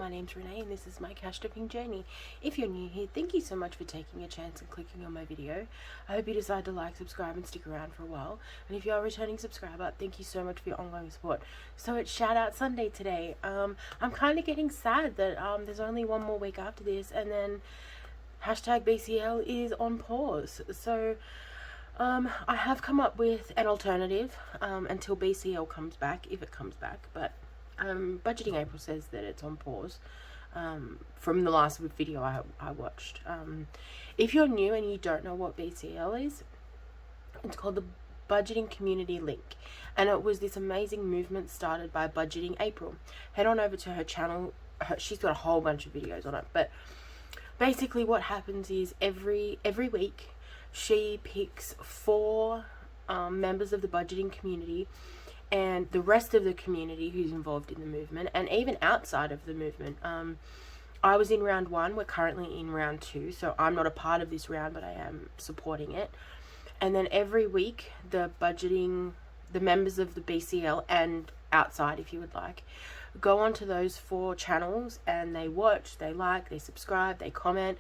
my name's Renee and this is my cash dipping journey. If you're new here, thank you so much for taking a chance and clicking on my video. I hope you decide to like, subscribe and stick around for a while. And if you're a returning subscriber, thank you so much for your ongoing support. So it's Shoutout Sunday today. I'm kind of getting sad that there's only one more week after this and then hashtag BCL is on pause. So I have come up with an alternative until BCL comes back, if it comes back, but Budgeting April says that it's on pause from the last video I watched. If you're new and you don't know what BCL is, it's called the Budgeting Community Link, and it was this amazing movement started by Budgeting April. Head on over to her channel. She's got a whole bunch of videos on it, but basically what happens is every week she picks 4 members of the budgeting community and the rest of the community who's involved in the movement, and even outside of the movement. I was in round 1, we're currently in round 2, so I'm not a part of this round, but I am supporting it. And then every week the members of the BCL and outside, if you would like, go onto those 4 channels and they watch, they like, they subscribe, they comment,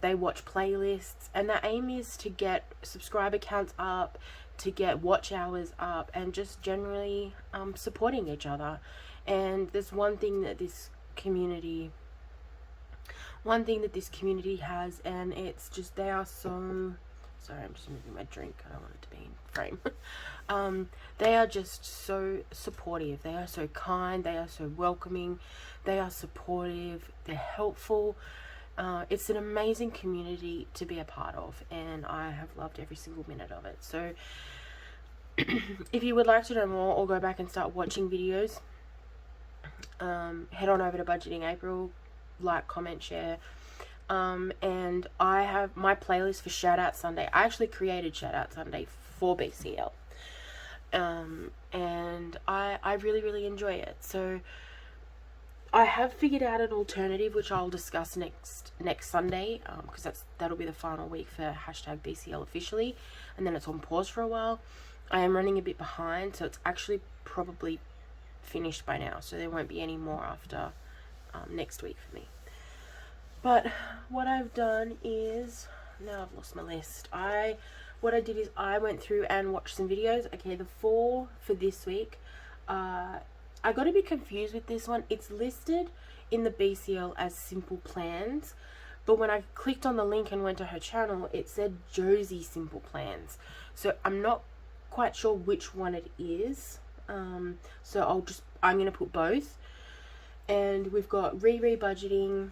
they watch playlists, and the aim is to get subscriber counts up, to get watch hours up, and just generally supporting each other. And there's one thing that this community has, and it's just, they are so, sorry, I'm just moving my drink, I don't want it to be in frame. They are just so supportive, they are so kind, they are so welcoming, they are supportive, they're helpful. It's an amazing community to be a part of, and I have loved every single minute of it. So if you would like to know more or go back and start watching videos, head on over to Budgeting April, like, comment, share. And I have my playlist for Shoutout Sunday. I actually created Shoutout Sunday for BCL, and I really enjoy it. So I have figured out an alternative which I'll discuss next Sunday, because that'll be the final week for hashtag BCL officially, and then it's on pause for a while. I am running a bit behind, so it's actually probably finished by now, so there won't be any more after next week for me. But what I've done is, now I've lost my list, what I did is I went through and watched some videos. Okay, the 4 for this week, I got a bit confused with this one. It's listed in the BCL as simple plans, but when I clicked on the link and went to her channel, it said Josie simple plans. So I'm not quite sure which one it is. So I'm going to put both. And we've got ReRe Budgeting,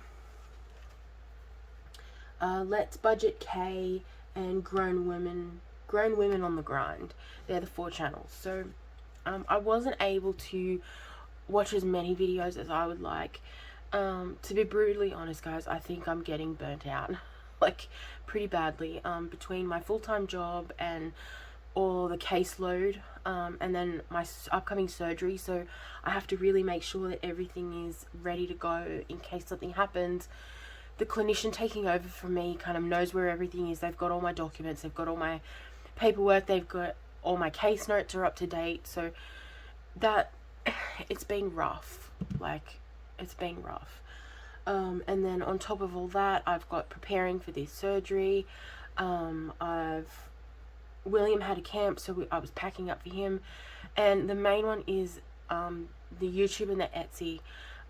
Let's Budget K, and Grown Women on the Grind. They're the 4 channels. So I wasn't able to watch as many videos as I would like. To be brutally honest, guys, I think I'm getting burnt out, like, pretty badly, between my full-time job and all the caseload, and then my upcoming surgery. So I have to really make sure that everything is ready to go in case something happens. The clinician taking over from me kind of knows where everything is. They've got all my documents, they've got all my paperwork, they've got all my case notes are up to date. So that, it's been rough, like, it's been rough. And then on top of all that, I've got preparing for this surgery. William had a camp, so I was packing up for him, and the main one is the YouTube and the Etsy.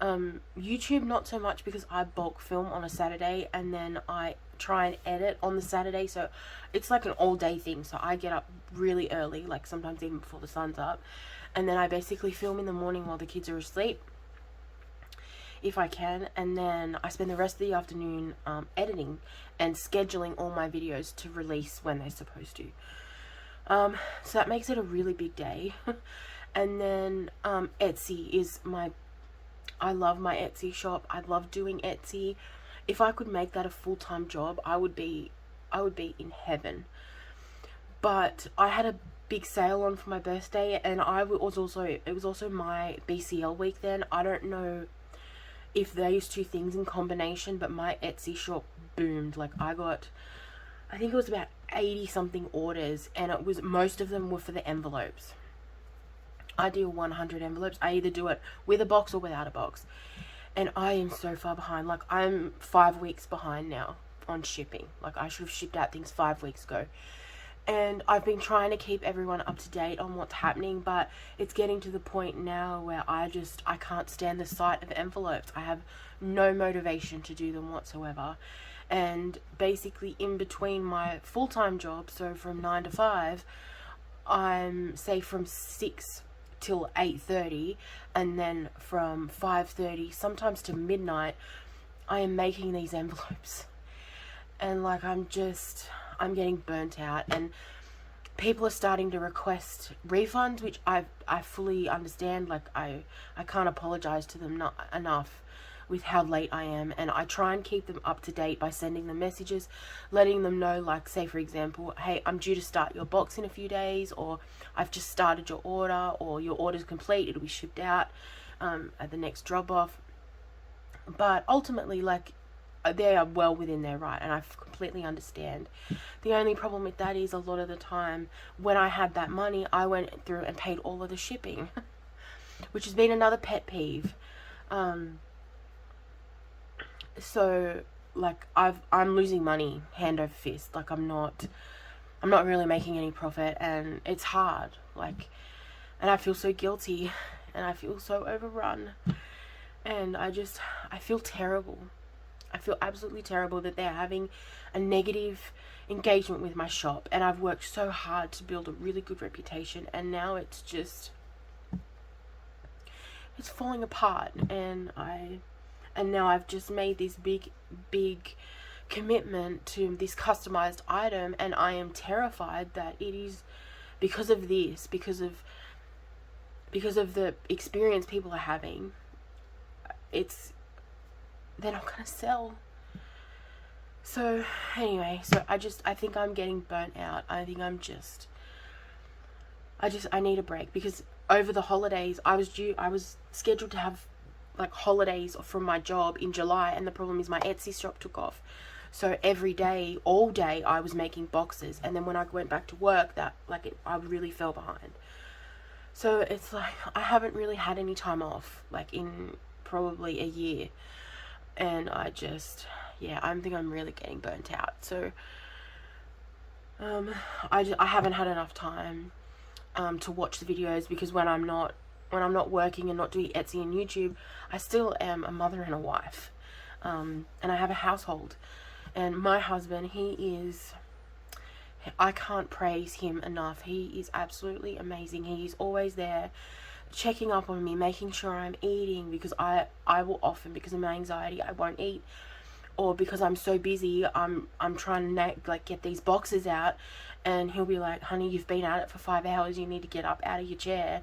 YouTube not so much, because I bulk film on a Saturday and then I try and edit on the Saturday, so it's like an all day thing. So I get up really early, like sometimes even before the sun's up, and then I basically film in the morning while the kids are asleep, if I can, and then I spend the rest of the afternoon editing and scheduling all my videos to release when they're supposed to. So that makes it a really big day. And then Etsy is I love my Etsy shop. I love doing Etsy. If I could make that a full-time job, I would be in heaven. But I had a big sale on for my birthday, and it was also my BCL week then. I don't know if those 2 things in combination, but my Etsy shop boomed. Like, I think it was about 80 something orders, and most of them were for the envelopes. I do 100 envelopes. I either do it with a box or without a box. and I am so far behind. Like, I'm 5 weeks behind now on shipping. Like, I should have shipped out things 5 weeks ago. And I've been trying to keep everyone up to date on what's happening, but it's getting to the point now where I can't stand the sight of envelopes. I have no motivation to do them whatsoever. And basically, in between my full-time job, so from 9 to 5, I'm, say, from 6 till 8:30, and then from 5:30 sometimes to midnight, I am making these envelopes. And like, I'm getting burnt out, and people are starting to request refunds, which I fully understand. Like, I can't apologize to them not enough with how late I am, and I try and keep them up to date by sending them messages, letting them know, like, say for example, hey, I'm due to start your box in a few days, or I've just started your order, or your order's complete, it'll be shipped out at the next drop off. But ultimately, like, they are well within their right, and I completely understand. The only problem with that is, a lot of the time when I had that money, I went through and paid all of the shipping, which has been another pet peeve. So like, I'm losing money hand over fist. Like, I'm not really making any profit, and it's hard. Like, and I feel so guilty, and I feel so overrun, and I feel terrible. I feel absolutely terrible that they're having a negative engagement with my shop, and I've worked so hard to build a really good reputation, and now it's falling apart, and now I've just made this big commitment to this customized item, and I am terrified that it is because of this, because of the experience people are having, they're not gonna sell. So anyway, I think I'm getting burnt out. I think I need a break, because over the holidays I was scheduled to have like holidays from my job in July, and the problem is my Etsy shop took off. So every day, all day, I was making boxes, and then when I went back to work, I really fell behind. So it's like, I haven't really had any time off, like, in probably a year, and I think I'm really getting burnt out. So I haven't had enough time to watch the videos, because when I'm not working and not doing Etsy and YouTube, I still am a mother and a wife, and I have a household. And my husband, I can't praise him enough. He is absolutely amazing. He's always there, checking up on me, making sure I'm eating, because I will often, because of my anxiety, I won't eat, or because I'm so busy, I'm trying to get these boxes out, and he'll be like, honey, you've been at it for 5 hours, you need to get up out of your chair,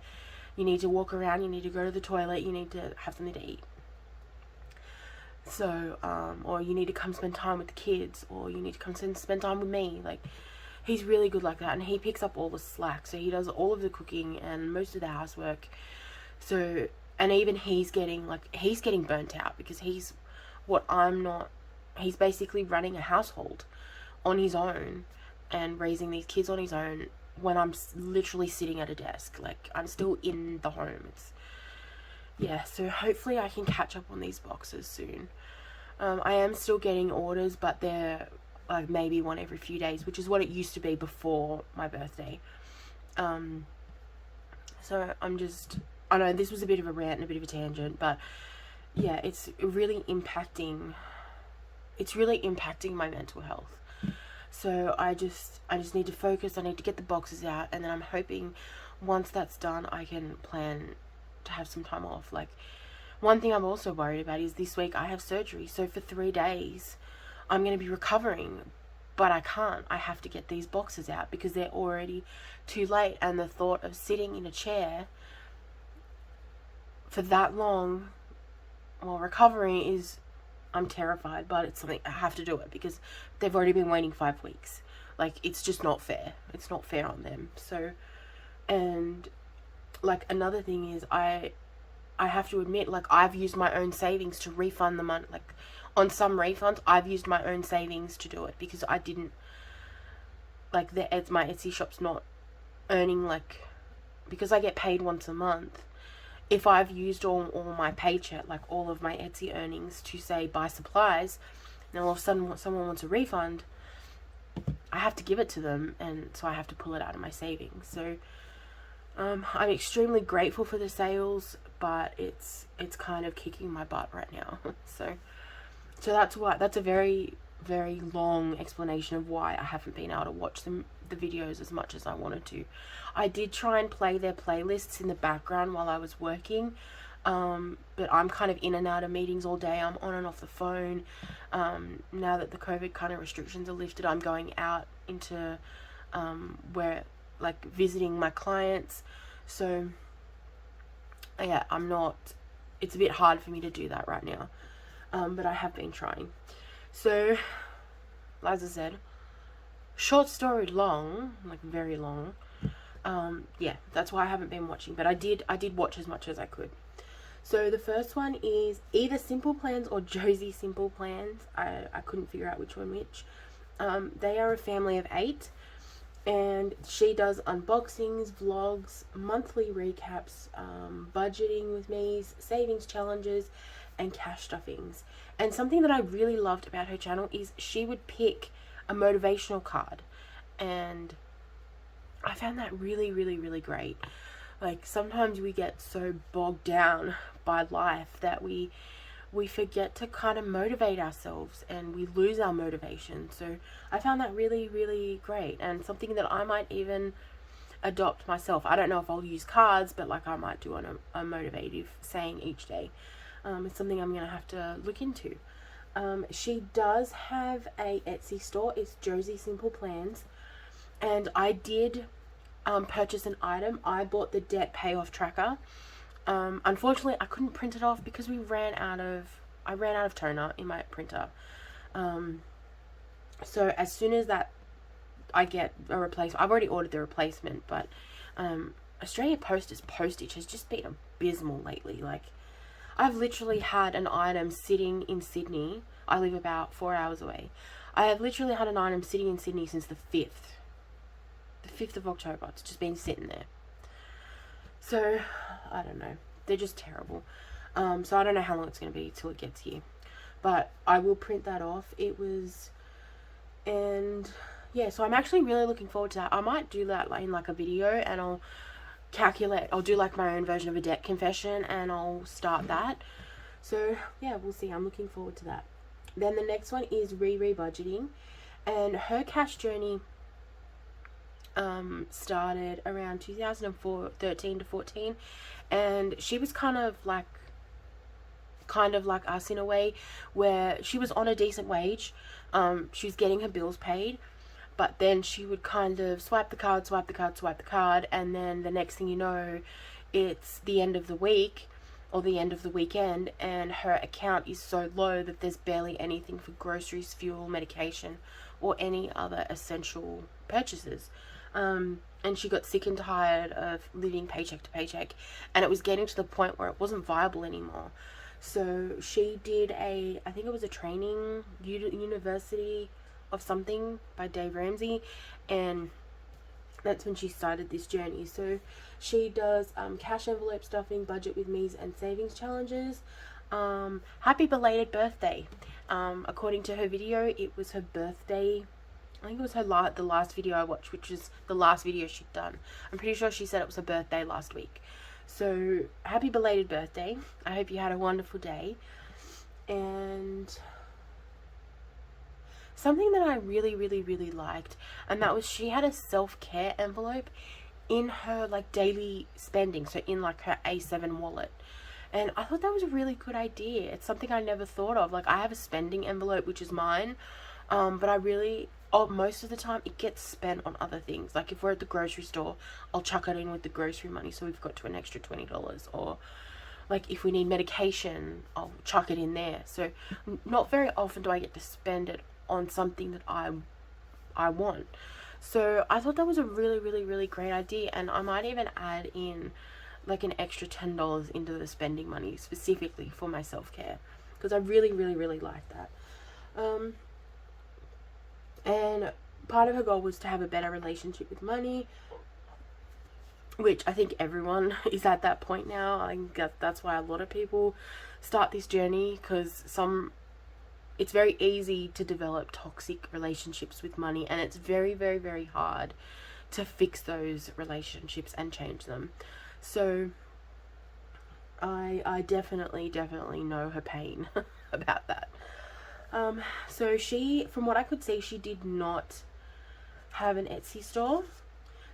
you need to walk around, you need to go to the toilet, you need to have something to eat. So, or you need to come spend time with the kids, or you need to come spend time with me. Like, he's really good like that, and he picks up all the slack, so he does all of the cooking and most of the housework. So, and even he's getting burnt out, because he's basically running a household on his own and raising these kids on his own, when I'm literally sitting at a desk. Like, I'm still in the home. So hopefully I can catch up on these boxes soon. I am still getting orders, but they're like maybe one every few days, which is what it used to be before my birthday. So I know this was a bit of a rant and a bit of a tangent, but yeah, it's really impacting my mental health. So I just need to focus. I need to get the boxes out, and then I'm hoping once that's done, I can plan to have some time off. Like, one thing I'm also worried about is this week I have surgery, so for 3 days I'm going to be recovering, but I can't. I have to get these boxes out because they're already too late, and the thought of sitting in a chair for that long while recovering is, I'm terrified, but it's something I have to do it, because they've already been waiting 5 weeks. Like, it's just not fair. It's not fair on them. So, and like, another thing is, I have to admit, like, I've used my own savings to refund the money. Like, on some refunds, I've used my own savings to do it, because I didn't, like, my Etsy shop's not earning, like, because I get paid once a month, if I've used all my paycheck, like all of my Etsy earnings, to say buy supplies, and all of a sudden someone wants a refund, I have to give it to them, and so I have to pull it out of my savings. So I'm extremely grateful for the sales, but it's kind of kicking my butt right now. so that's a very, very long explanation of why I haven't been able to watch the videos as much as I wanted to. I did try and play their playlists in the background while I was working, but I'm kind of in and out of meetings all day. I'm on and off the phone. Now that the COVID kind of restrictions are lifted, I'm going out into where, like, visiting my clients. So yeah, it's a bit hard for me to do that right now, but I have been trying. So as I said, short story long, like very long. Yeah, that's why I haven't been watching, but I did watch as much as I could. So the first one is either Simple Plans or Josie Simple Plans. I couldn't figure out which one which. They are a family of 8, and she does unboxings, vlogs, monthly recaps, budgeting with me, savings challenges, and cash stuffings. And something that I really loved about her channel is she would pick a motivational card, and I found that really, really, really great. Like, sometimes we get so bogged down by life that we forget to kind of motivate ourselves, and we lose our motivation. So I found that really, really great, and something that I might even adopt myself. I don't know if I'll use cards, but like I might do on a motivative saying each day. It's something I'm going to have to look into. She does have a Etsy store. It's Josie Simple Plans. And I did purchase an item. I bought the debt payoff tracker. Unfortunately, I couldn't print it off because I ran out of toner in my printer. So as soon as that I get a replacement, I've already ordered the replacement, but Australia Post's postage has just been abysmal lately. Like, I've literally had an item sitting in Sydney. I live about 4 hours away. I have literally had an item sitting in Sydney since the 5th of October. It's just been sitting there. So, I don't know. They're just terrible. So I don't know how long it's going to be till it gets here. But I will print that off. And yeah, so I'm actually really looking forward to that. I might do that in like a video, and I'll do like my own version of a debt confession, and I'll start that. So yeah, we'll see. I'm looking forward to that. Then the next one is ReRe Budgeting, and her cash journey started around 2013 to 14, and she was kind of like us in a way, where she was on a decent wage. She was getting her bills paid, but then she would kind of swipe the card, and then the next thing you know, it's the end of the week or the end of the weekend, and her account is so low that there's barely anything for groceries, fuel, medication, or any other essential purchases. And she got sick and tired of living paycheck to paycheck, and it was getting to the point where it wasn't viable anymore. So she did I think it was a training, University of something by Dave Ramsey, and that's when she started this journey. So she does cash envelope stuffing, budget with me's, and savings challenges. Happy belated birthday. According to her video, it was her birthday. I think it was the last video I watched, which is the last video she'd done. I'm pretty sure she said it was her birthday last week. So happy belated birthday. I hope you had a wonderful day. And something that I really, really, really liked, and that was she had a self-care envelope in her like daily spending, so in like her A7 wallet. And I thought that was a really good idea. It's something I never thought of. Like, I have a spending envelope, which is mine, but most of the time it gets spent on other things. Like, if we're at the grocery store, I'll chuck it in with the grocery money, so we've got to an extra $20. Or like, if we need medication, I'll chuck it in there. So not very often do I get to spend it on something that I want. So I thought that was a really, really, really great idea, and I might even add in like an extra $10 into the spending money specifically for my self-care, because I really, really, really like that. And part of her goal was to have a better relationship with money, which I think everyone is at that point now. I think that's why a lot of people start this journey, because it's very easy to develop toxic relationships with money, and it's very, very, very hard to fix those relationships and change them. So I definitely know her pain about that. So she, from what I could see, she did not have an Etsy store.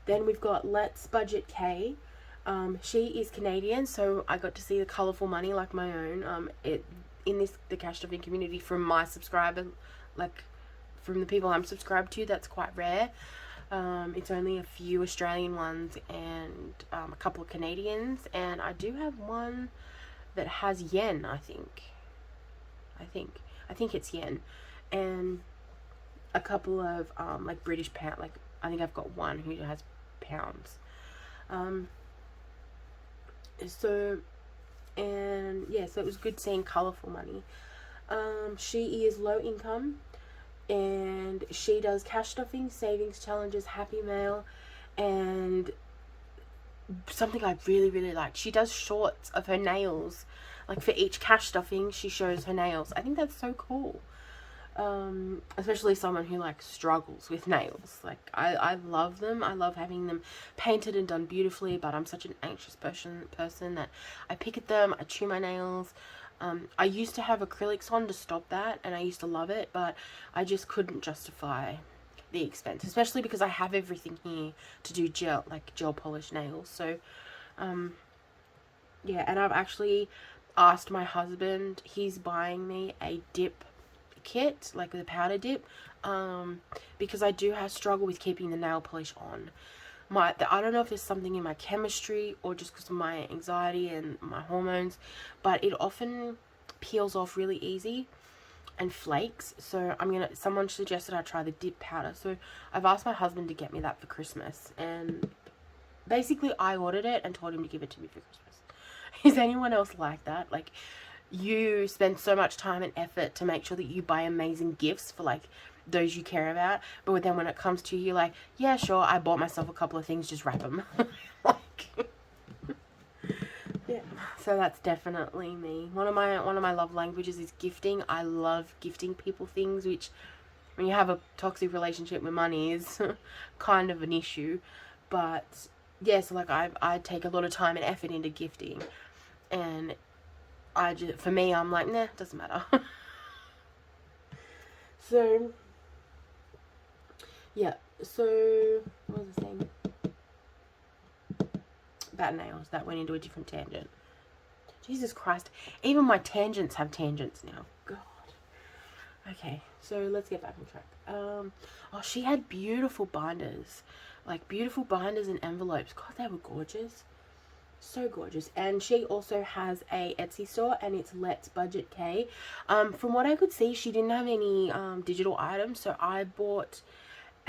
Then we've got Let's Budget K. She is Canadian, so I got to see the colourful money like my own. In the cash stuffing community, from my subscriber, like from the people I'm subscribed to, that's quite rare. It's only a few Australian ones and a couple of Canadians, and I do have one that has yen. I think it's yen, and a couple of like British pound. Like I think I've got one who has pounds. So it was good seeing colourful money. She is low income, and she does cash stuffing, savings challenges, happy mail, and something I really, really like, she does shorts of her nails. Like for each cash stuffing, she shows her nails. I think that's so cool. Especially someone who like struggles with nails. Like I love them. I love having them painted and done beautifully, but I'm such an anxious person that I pick at them, I chew my nails. I used to have acrylics on to stop that, and I used to love it, but I just couldn't justify the expense, especially because I have everything here to do gel polish nails. So yeah, and I've actually asked my husband, he's buying me a dip kit, like the powder dip, because I do have struggle with keeping the nail polish on. I don't know if there's something in my chemistry or just because of my anxiety and my hormones, but it often peels off really easy and flakes. So someone suggested I try the dip powder, so I've asked my husband to get me that for Christmas, and basically I ordered it and told him to give it to me for Christmas. Is anyone else like that? Like, you spend so much time and effort to make sure that you buy amazing gifts for like those you care about, but then when it comes to you, like, yeah, sure, I bought myself a couple of things, just wrap them. Like, yeah. So that's definitely me. One of my love languages is gifting. I love gifting people things, which when you have a toxic relationship with money is kind of an issue. But yeah, so like I take a lot of time and effort into gifting, and for me, I'm like, nah, it doesn't matter. So yeah, so what was I saying? About nails. That went into a different tangent. Jesus Christ, even my tangents have tangents now. God. Okay, so let's get back on track. Oh, she had beautiful binders. Like, beautiful binders and envelopes. God, they were gorgeous. So gorgeous. And she also has a Etsy store, and it's Let's Budget K. From what I could see, she didn't have any digital items, so I bought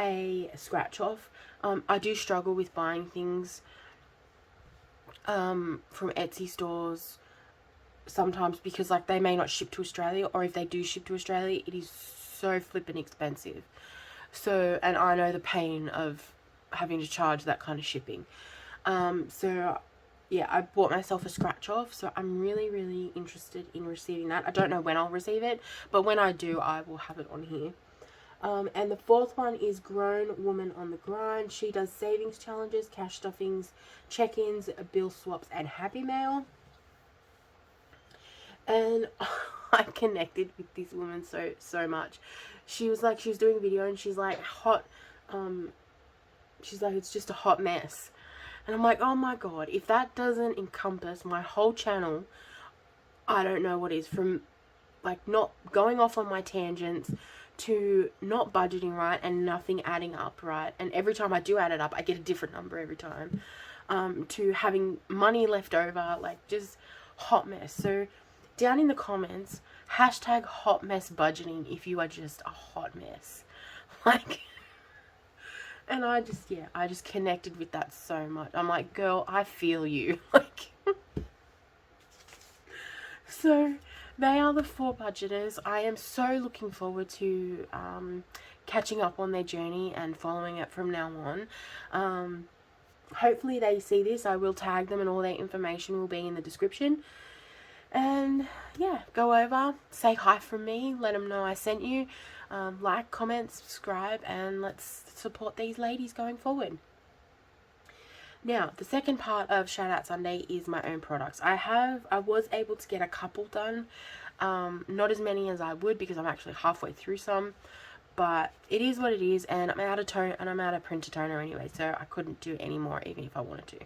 a scratch off. I do struggle with buying things from Etsy stores sometimes, because like they may not ship to Australia, or if they do ship to Australia, it is so flippin' expensive. So, and I know the pain of having to charge that kind of shipping. So yeah, I bought myself a scratch off, so I'm really, really interested in receiving that. I don't know when I'll receive it, but when I do, I will have it on here. And the fourth one is Grown Woman on the Grind. She does savings challenges, cash stuffings, check-ins, bill swaps, and happy mail. And I connected with this woman so much. She was doing a video, and she's like, she's like, it's just a hot mess. And I'm like, oh my God, if that doesn't encompass my whole channel, I don't know what is. From like not going off on my tangents, to not budgeting right, and nothing adding up right. And every time I do add it up, I get a different number every time. To having money left over, like just hot mess. So down in the comments, hashtag hot mess budgeting if you are just a hot mess. Like, and I just connected with that so much. I'm like, girl, I feel you. Like, so they are the 4 budgeters. I am so looking forward to catching up on their journey and following it from now on. hopefully they see this. I will tag them and all their information will be in the description. And yeah, go over, say hi from me, let them know I sent you. Like, comment, subscribe, and let's support these ladies going forward. Now, the second part of Shoutout Sunday is my own products. I was able to get a couple done. Not as many as I would because I'm actually halfway through some. But it is what it is, and I'm out of tone, and I'm out of printer toner anyway, so I couldn't do any more even if I wanted to.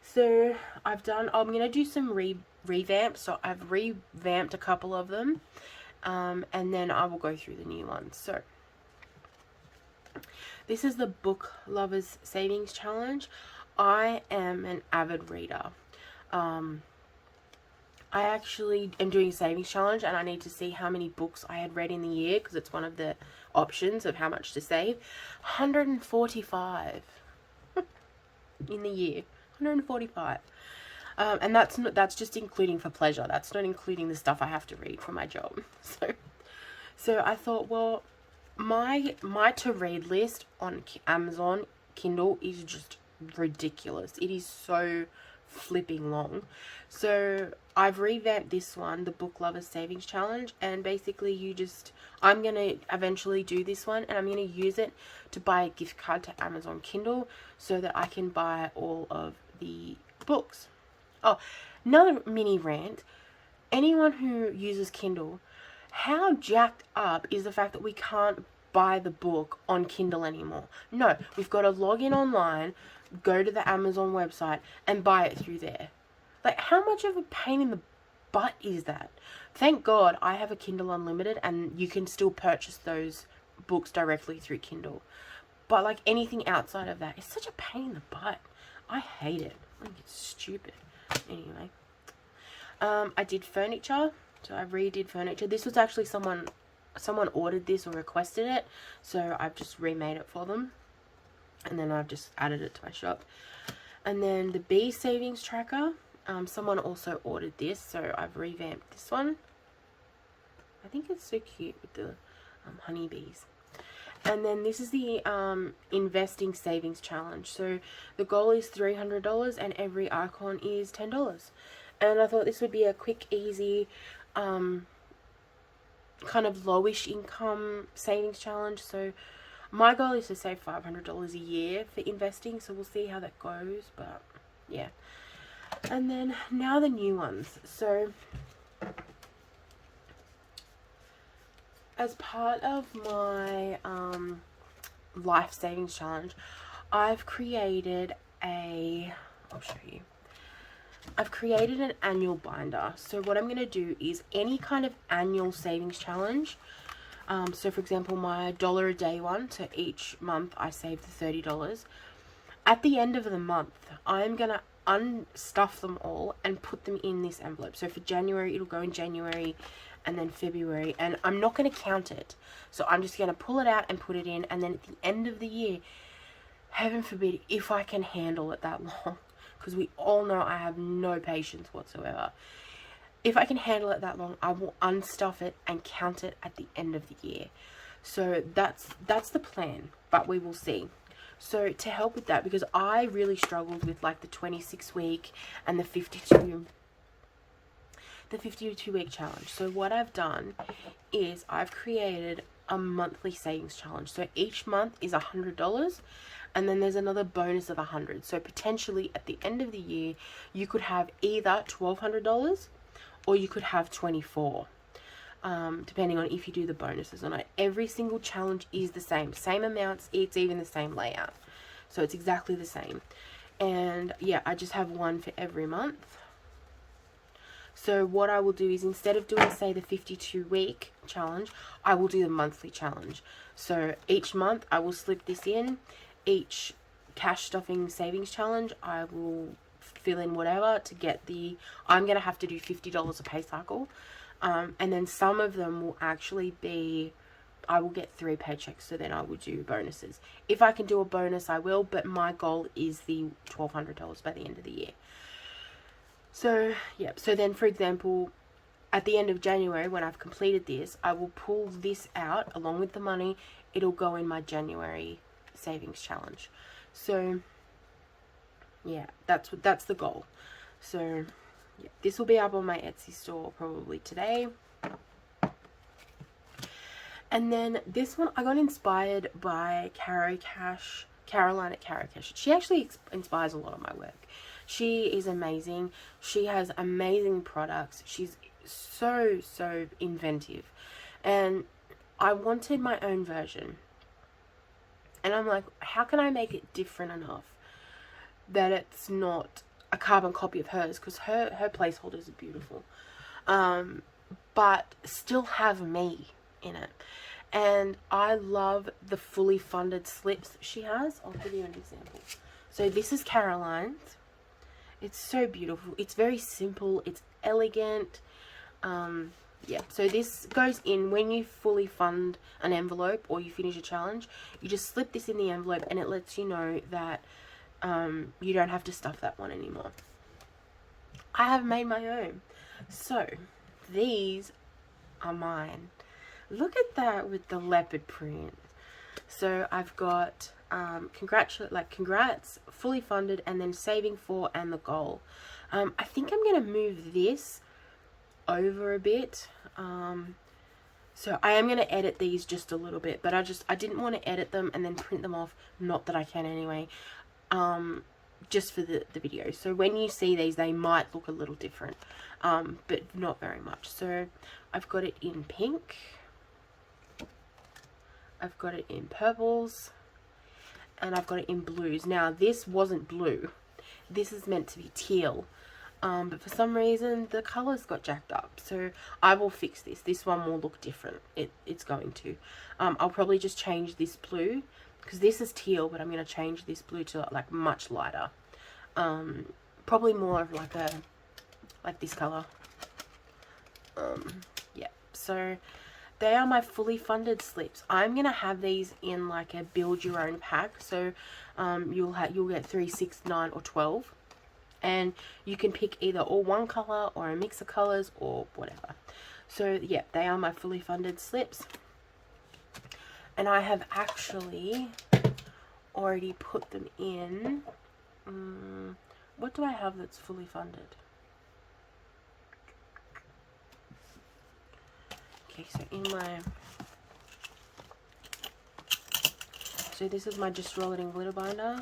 So I'm going to do some revamps. So I've revamped a couple of them, and then I will go through the new ones. So this is the Book Lovers Savings Challenge. I am an avid reader. I actually am doing a savings challenge, and I need to see how many books I had read in the year because it's one of the options of how much to save. 145 in the year. 145. And that's just including for pleasure. That's not including the stuff I have to read for my job. So I thought, well, my to read list on Amazon Kindle is just ridiculous. It is so flipping long. So I've revamped this one, the Book Lovers Savings Challenge, and basically I'm going to eventually do this one, and I'm going to use it to buy a gift card to Amazon Kindle so that I can buy all of the books. Oh, another mini rant. Anyone who uses Kindle, how jacked up is the fact that we can't buy the book on Kindle anymore? No, we've got to log in online, go to the Amazon website, and buy it through there. Like, how much of a pain in the butt is that? Thank God I have a Kindle Unlimited, and you can still purchase those books directly through Kindle. But like anything outside of that, it's such a pain in the butt. I hate it. I think it's stupid. Anyway, I did furniture. So I redid furniture. This was actually someone ordered this or requested it, so I've just remade it for them, and then I've just added it to my shop. And then the bee savings tracker. Someone also ordered this, so I've revamped this one. I think it's so cute with the honeybees. And then this is the investing savings challenge. So the goal is $300 and every icon is $10. And I thought this would be a quick, easy, kind of lowish income savings challenge. So my goal is to save $500 a year for investing. So we'll see how that goes. But yeah. And then now the new ones. So as part of my life savings challenge, I've created I'll show you. I've created an annual binder. So what I'm going to do is any kind of annual savings challenge. So for example, my $1 a day one. So each month I save the $30. At the end of the month, I'm going to unstuff them all and put them in this envelope. So for January, it'll go in January, and then February, and I'm not going to count it. So I'm just going to pull it out and put it in, and then at the end of the year, heaven forbid, if I can handle it that long, because we all know I have no patience whatsoever. If I can handle it that long, I will unstuff it and count it at the end of the year. So that's the plan, but we will see. So to help with that, because I really struggled with like the 26 week and the 52 week challenge. So what I've done is I've created a monthly savings challenge. So each month is $100, and then there's another bonus of $100. So potentially at the end of the year, you could have either $1,200 or you could have $24. Depending on if you do the bonuses or not. Every single challenge is the same amounts, it's even the same layout, so it's exactly the same. And yeah, I just have one for every month. So what I will do is, instead of doing, say, the 52 week challenge, I will do the monthly challenge. So each month I will slip this in. Each cash stuffing savings challenge, I will fill in whatever to get I'm going to have to do $50 a pay cycle. And then some of them will actually be, I will get 3 paychecks, so then I will do bonuses. If I can do a bonus, I will, but my goal is the $1,200 by the end of the year. So, yeah, so then, for example, at the end of January, when I've completed this, I will pull this out along with the money. It'll go in my January savings challenge. So yeah, that's the goal. So yeah, this will be up on my Etsy store probably today. And then this one, I got inspired by Caroline at Caro Cash. She actually inspires a lot of my work. She is amazing. She has amazing products. She's so inventive. And I wanted my own version. And I'm like, how can I make it different enough that it's not a carbon copy of hers? Because her placeholders are beautiful. But still have me in it. And I love the fully funded slips she has. I'll give you an example. So this is Caroline's. It's so beautiful. It's very simple. It's elegant. Yeah, so this goes in when you fully fund an envelope or you finish a challenge. You just slip this in the envelope and it lets you know that you don't have to stuff that one anymore. I have made my own. So these are mine. Look at that with the leopard print. So I've got congrats, fully funded, and then saving for and the goal. I think I'm gonna move this over a bit. So I am gonna edit these just a little bit, but I didn't want to edit them and then print them off. Not that I can anyway. Just for the video. So when you see these, they might look a little different, but not very much. So I've got it in pink. I've got it in purples, and I've got it in blues. Now this wasn't blue, this is meant to be teal, but for some reason the colors got jacked up, so I will fix this one will look different. It's going to I'll probably just change this blue, because this is teal, but I'm going to change this blue to like much lighter, probably more of like this color. Yeah, so they are my fully funded slips. I'm gonna have these in like a build your own pack. So you'll get 3, 6, 9, or 12, and you can pick either all one color or a mix of colors or whatever. So yeah, they are my fully funded slips, and I have actually already put them in. What do I have that's fully funded? Okay, so this is my Just Roll It in glitter binder.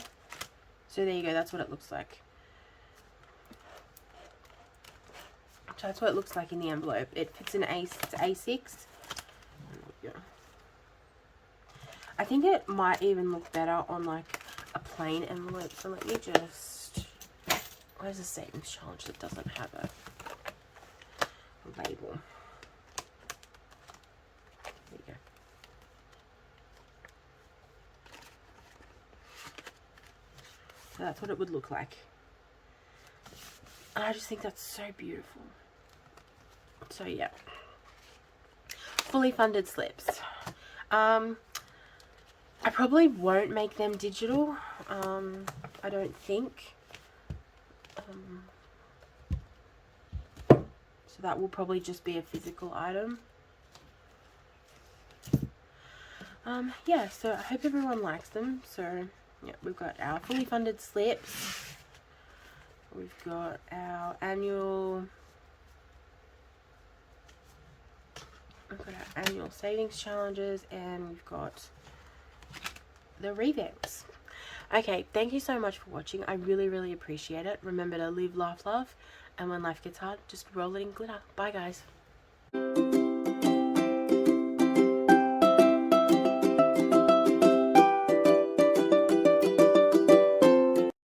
So there you go, that's what it looks like. So that's what it looks like in the envelope. It fits in A6. I think it might even look better on like a plain envelope. So let me just, where's the savings challenge that doesn't have a label? There you go. So that's what it would look like. And I just think that's so beautiful. So yeah, fully funded slips. I probably won't make them digital. I don't think. So that will probably just be a physical item. Yeah, so I hope everyone likes them. So yeah, we've got our fully funded slips. We've got our annual savings challenges, and we've got the revamps. Okay, thank you so much for watching. I really appreciate it. Remember to live, laugh, love, and when life gets hard, just roll it in glitter. Bye guys.